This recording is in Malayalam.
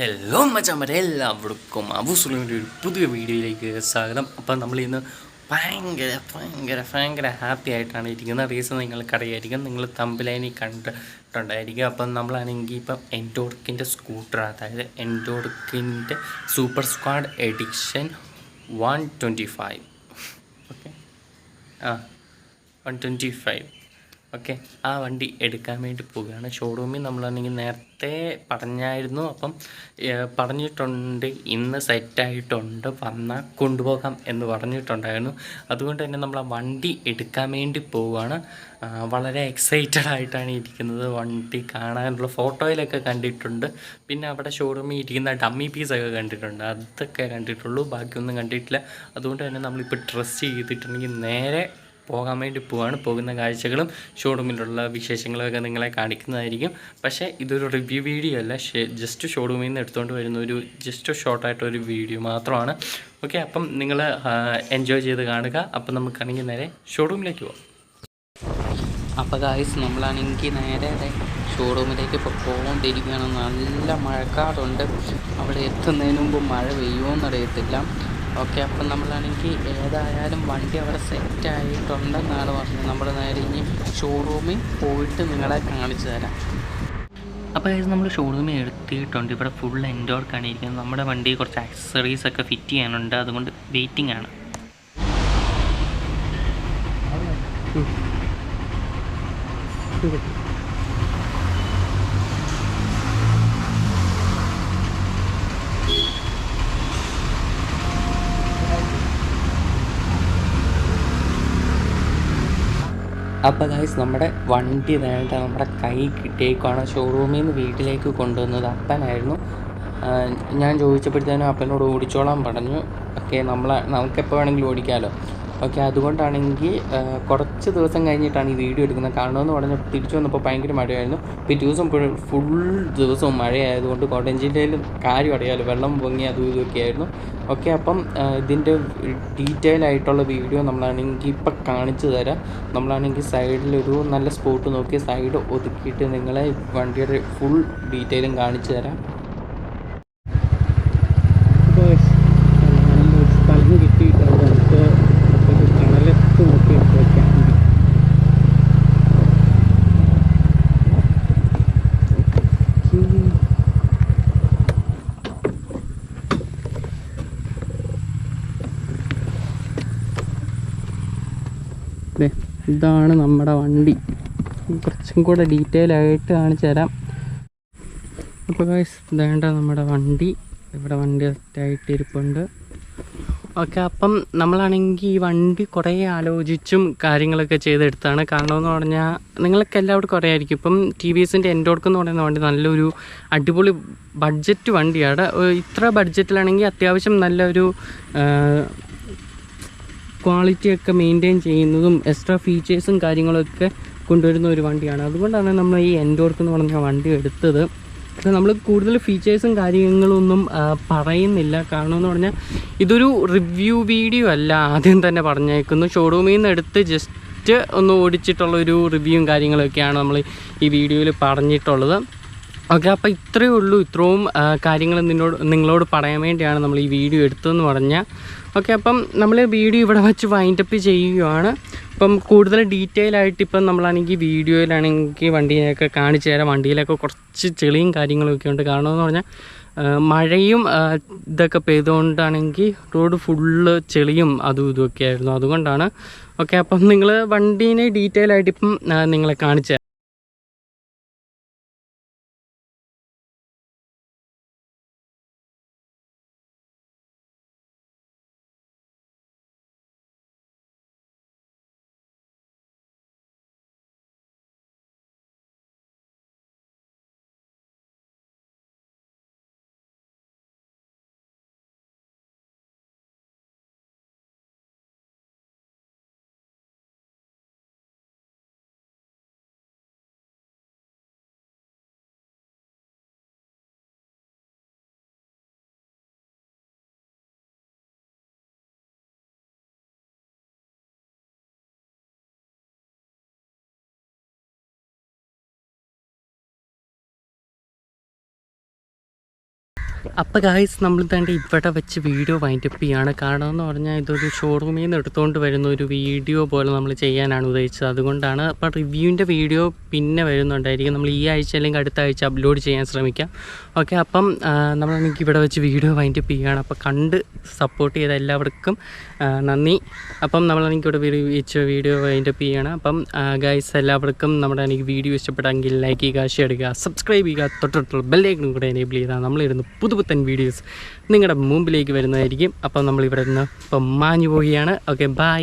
ഹലോ മച്ചാന്മാരെ, എല്ലാവർക്കും അബൂസുലിൻ്റെ ഒരു പുതിയ വീഡിയോയിലേക്ക് സ്വാഗതം. അപ്പം നമ്മളിന്ന് ഭയങ്കര ഭയങ്കര ഭയങ്കര ഹാപ്പി ആയിട്ടാണ് ഇരിക്കുന്നത്. റീസൺ നിങ്ങൾക്കറിയായിരിക്കും, നിങ്ങൾ തമ്പിലൈനി കണ്ടിട്ടുണ്ടായിരിക്കും. അപ്പം നമ്മളാണെങ്കിൽ ഇപ്പം എൻഡോർക്കിൻ്റെ സ്കൂട്ടർ, അതായത് എൻഡോർക്കിൻ്റെ super squad edition 125, okay, 125, okay, ആ വണ്ടി എടുക്കാൻ വേണ്ടി പോവുകയാണ്. ഷോറൂമിൽ നമ്മളാണെങ്കിൽ നേരത്തെ പറഞ്ഞായിരുന്നു. അപ്പം പറഞ്ഞിട്ടുണ്ട്, ഇന്ന് സെറ്റായിട്ടുണ്ട്, വന്നാൽ കൊണ്ടുപോകാം എന്ന് പറഞ്ഞിട്ടുണ്ടായിരുന്നു. അതുകൊണ്ട് തന്നെ നമ്മൾ ആ വണ്ടി എടുക്കാൻ വേണ്ടി പോവുകയാണ്. വളരെ എക്സൈറ്റഡ് ആയിട്ടാണ് ഇരിക്കുന്നത്. വണ്ടി കാണാനുള്ള ഫോട്ടോയിലൊക്കെ കണ്ടിട്ടുണ്ട്, പിന്നെ അവിടെ ഷോറൂമിൽ ഇരിക്കുന്ന ഡമ്മി പീസൊക്കെ കണ്ടിട്ടുണ്ട്, അതൊക്കെ കണ്ടിട്ടുള്ളൂ, ബാക്കിയൊന്നും കണ്ടിട്ടില്ല. അതുകൊണ്ട് തന്നെ നമ്മളിപ്പോൾ ഡ്രസ്സ് ചെയ്തിട്ടുണ്ടെങ്കിൽ നേരെ പോകാൻ വേണ്ടി പോവാണ്. പോകുന്ന കാഴ്ചകളും ഷോറൂമിലുള്ള വിശേഷങ്ങളൊക്കെ നിങ്ങളെ കാണിക്കുന്നതായിരിക്കും. പക്ഷേ ഇതൊരു റിവ്യൂ വീഡിയോ അല്ല, ജസ്റ്റ് ഷോറൂമിൽ നിന്ന് എടുത്തുകൊണ്ട് വരുന്ന ഒരു ജസ്റ്റ് ഷോർട്ടായിട്ടൊരു വീഡിയോ മാത്രമാണ്. ഓക്കെ, അപ്പം നിങ്ങൾ എൻജോയ് ചെയ്ത് കാണുക. അപ്പം നമുക്കാണെങ്കിൽ നേരെ ഷോറൂമിലേക്ക് പോകാം. അപ്പോൾ ഗായ്സ്, നമ്മളാണെങ്കിൽ നേരെ ഷോറൂമിലേക്ക് ഇപ്പോൾ പോകൊണ്ടിരിക്കുകയാണ്. നല്ല മഴക്കാറുണ്ട്. അവിടെ എത്തുന്നതിന് മുമ്പ് മഴ പെയ്യുമോയെന്നറിയത്തില്ല. ഓക്കെ, അപ്പം നമ്മളാണെങ്കിൽ ഏതായാലും വണ്ടി അവിടെ സെറ്റായിട്ടുണ്ടെന്നാണ് പറഞ്ഞത്. നമ്മൾ നേരെ ഇനി ഷോറൂമിൽ പോയിട്ട് നിങ്ങളെ കാണിച്ചു തരാം. അപ്പോൾ നമ്മൾ ഷോറൂമിൽ എത്തിയിട്ടുണ്ട്. ഇവിടെ ഫുൾ എൻഡോർക്കാണ് ഇരിക്കുന്നത്. നമ്മുടെ വണ്ടി കുറച്ച് ആക്സസറീസൊക്കെ ഫിറ്റ് ചെയ്യാനുണ്ട്, അതുകൊണ്ട് വെയിറ്റിംഗ് ആണ്. അപ്പോൾ ഗൈസ്, നമ്മുടെ വണ്ടി നേരിട്ട് നമ്മുടെ കൈ കിട്ടിയേക്കാണ്. ഷോറൂമിൽ നിന്ന് വീട്ടിലേക്ക് കൊണ്ടുവന്നത് അപ്പനായിരുന്നു. ഞാൻ ചോദിച്ചപ്പോഴത്തേനും അപ്പനോട് ഓടിച്ചോളാൻ പറഞ്ഞു. ഓക്കെ, നമുക്കെപ്പോൾ വേണമെങ്കിലും ഓടിക്കാമല്ലോ. ഓക്കെ, അതുകൊണ്ടാണെങ്കിൽ കുറച്ച് ദിവസം കഴിഞ്ഞിട്ടാണ് ഈ വീഡിയോ എടുക്കുന്നത്. കാണണമെന്ന് പറഞ്ഞപ്പോൾ തിരിച്ചു വന്നപ്പോൾ ഭയങ്കര മഴയായിരുന്നു. പിറ്റേ ദിവസം ഫുൾ ദിവസവും മഴയായതുകൊണ്ട് കോട്ടയം ജില്ലയിൽ കാര്യം അറിയാമല്ലോ, വെള്ളം പൊങ്ങി അതും ഇതൊക്കെ ആയിരുന്നു. ഓക്കെ, അപ്പം ഇതിൻ്റെ ഡീറ്റെയിൽ ആയിട്ടുള്ള വീഡിയോ നമ്മളാണെങ്കിൽ ഇപ്പം കാണിച്ചു തരാം. നമ്മളാണെങ്കിൽ സൈഡിലൊരു നല്ല സ്പോട്ട് നോക്കി സൈഡ് ഒതുക്കിയിട്ട് നിങ്ങളെ വണ്ടിയുടെ ഫുൾ ഡീറ്റെയിലും കാണിച്ചു തരാം. സ്ഥലം കിട്ടിയിട്ട് നമുക്ക് കടലത്ത് നോക്കി വയ്ക്കാം. ഇതാണ് നമ്മുടെ വണ്ടി. കുറച്ചും കൂടെ ഡീറ്റെയിൽ ആയിട്ട് കാണിച്ചു തരാം. അപ്പോൾ ഗൈസ്, ഇതേണ്ട നമ്മുടെ വണ്ടി. ഇവിടെ വണ്ടി സെറ്റായിട്ട് ഇരിപ്പുണ്ട്. ഓക്കെ, അപ്പം നമ്മളാണെങ്കിൽ ഈ വണ്ടി കുറേ ആലോചിച്ചും കാര്യങ്ങളൊക്കെ ചെയ്തെടുത്താണ്. കാരണമെന്ന് പറഞ്ഞാൽ നിങ്ങൾക്ക് എല്ലാവർക്കും അറിയാമായിരിക്കും, ഇപ്പം ടി വി എസിൻ്റെ എൻഡോർക്ക് എന്ന് പറയുന്ന വണ്ടി നല്ലൊരു അടിപൊളി ബഡ്ജറ്റ് വണ്ടിയാണ്. ഇത്ര ബഡ്ജറ്റിലാണെങ്കിൽ അത്യാവശ്യം നല്ലൊരു ക്വാളിറ്റിയൊക്കെ മെയിൻറ്റെയിൻ ചെയ്യുന്നതും എക്സ്ട്രാ ഫീച്ചേഴ്സും കാര്യങ്ങളൊക്കെ കൊണ്ടുവരുന്ന ഒരു വണ്ടിയാണ്. അതുകൊണ്ടാണ് നമ്മൾ ഈ എൻഡോർക്ക് എന്ന് പറഞ്ഞ വണ്ടി എടുത്തത്. പക്ഷേ നമ്മൾ കൂടുതൽ ഫീച്ചേഴ്സും കാര്യങ്ങളൊന്നും പറയുന്നില്ല. കാരണം എന്ന് പറഞ്ഞാൽ ഇതൊരു റിവ്യൂ വീഡിയോ അല്ല, ആദ്യം തന്നെ പറഞ്ഞേക്കുന്നു. ഷോറൂമിൽ നിന്ന് എടുത്ത് ജസ്റ്റ് ഒന്ന് ഓടിച്ചിട്ടുള്ളൊരു റിവ്യൂവും കാര്യങ്ങളൊക്കെയാണ് നമ്മൾ ഈ വീഡിയോയിൽ പറഞ്ഞിട്ടുള്ളത്. ഓക്കെ, അപ്പോൾ ഇത്രയേ ഉള്ളൂ. ഇത്രയും കാര്യങ്ങൾ നിങ്ങളോട് പറയാൻ വേണ്ടിയാണ് നമ്മൾ ഈ വീഡിയോ എടുത്തതെന്ന് പറഞ്ഞാൽ. ഓക്കെ, അപ്പം നമ്മൾ വീഡിയോ ഇവിടെ വെച്ച് വൈൻഡപ്പ് ചെയ്യുകയാണ്. അപ്പം കൂടുതൽ ഡീറ്റെയിൽ ആയിട്ട് ഇപ്പം നമ്മളാണെങ്കിൽ വീഡിയോയിലാണെങ്കിൽ വണ്ടിയൊക്കെ കാണിച്ചു തരാം. വണ്ടിയിലൊക്കെ കുറച്ച് ചെളിയും കാര്യങ്ങളൊക്കെ ഉണ്ട്. കാരണം എന്ന് പറഞ്ഞാൽ മഴയും ഇതൊക്കെ പെയ്തുകൊണ്ടാണെങ്കിൽ റോഡ് ഫുള്ള് ചെളിയും അതും ഇതുമൊക്കെ ആയിരുന്നു. അതുകൊണ്ടാണ്. ഓക്കെ, അപ്പം നിങ്ങൾ വണ്ടീനെ ഡീറ്റെയിൽ ആയിട്ട് ഇപ്പം നിങ്ങളെ കാണിച്ചു തരാം. അപ്പോൾ ഗായ്സ് നമ്മൾ തന്നെ ഇവിടെ വെച്ച് വീഡിയോ വൈൻഡപ്പ് ചെയ്യാണ്. കാരണം എന്ന് പറഞ്ഞാൽ ഇതൊരു ഷോറൂമിൽ നിന്ന് എടുത്തുകൊണ്ട് വരുന്ന ഒരു വീഡിയോ പോലെ നമ്മൾ ചെയ്യാനാണ് ഉദ്ദേശിച്ചത്. അതുകൊണ്ടാണ്. അപ്പോൾ റിവ്യൂവിൻ്റെ വീഡിയോ പിന്നെ വരുന്നുണ്ടായിരിക്കും. നമ്മൾ ഈ ആഴ്ച അല്ലെങ്കിൽ അടുത്ത ആഴ്ച അപ്ലോഡ് ചെയ്യാൻ ശ്രമിക്കാം. ഓക്കെ, അപ്പം നമ്മളെനിക്ക് ഇവിടെ വെച്ച് വീഡിയോ വൈൻഡപ്പ് ചെയ്യുകയാണ്. അപ്പോൾ കണ്ട് സപ്പോർട്ട് ചെയ്ത എല്ലാവർക്കും നന്ദി. അപ്പം നമ്മളെനിക്ക് ഇവിടെ വെച്ച് വീഡിയോ വൈൻഡപ്പ് ചെയ്യുകയാണ്. അപ്പം ഗായ്സ് എല്ലാവർക്കും നമ്മുടെ എനിക്ക് വീഡിയോ ഇഷ്ടപ്പെട്ടെങ്കിൽ ലൈക്ക് ചെയ്യുക, ഷെയർ ചെയ്യുക, സബ്സ്ക്രൈബ് ചെയ്യുക, തൊട്ടുള്ള ബെല്ലൈക്കണും കൂടെ എനേബിൾ ചെയ്താൽ നമ്മളിരുന്ന് പുതുപുത്തൻ വീഡിയോസ് നിങ്ങളുടെ മുമ്പിലേക്ക് വരുന്നതായിരിക്കും. അപ്പം നമ്മളിവിടെ നിന്ന് ഇപ്പം മാഞ്ഞു പോവുകയാണ്. Okay, by.